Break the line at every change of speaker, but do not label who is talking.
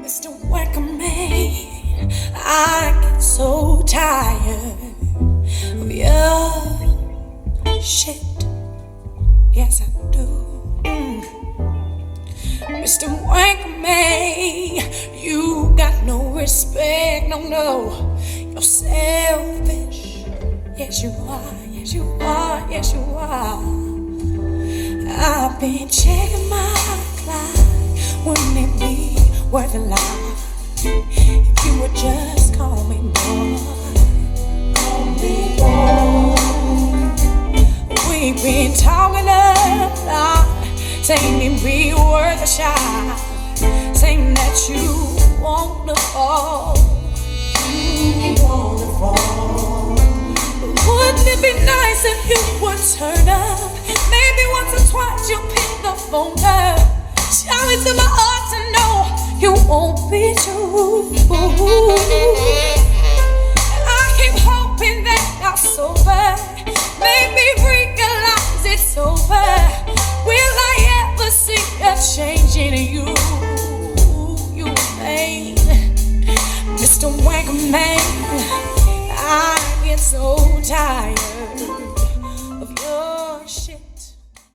Mr. Wankerman, I get so tired of your shit. Yes, I do. Mr. Wankerman, you got no respect, no. You're selfish. Yes, you are. Yes, you are. Yes, you are. I've been checking my clock. Wouldn't it be worth a lot if you would just call me boy? Call me boy. We've been talking a lot, saying it'd be worth a shot, saying that you wanna fall. You wanna fall. Wouldn't it be nice if you would turn up? Maybe once or twice you'll pick the phone up. Shout it to my heart to know you won't be true. I keep hoping that I'm sober, maybe realize it's over. Will I ever see a change in you? You made Mr. Wankerman, I get so tired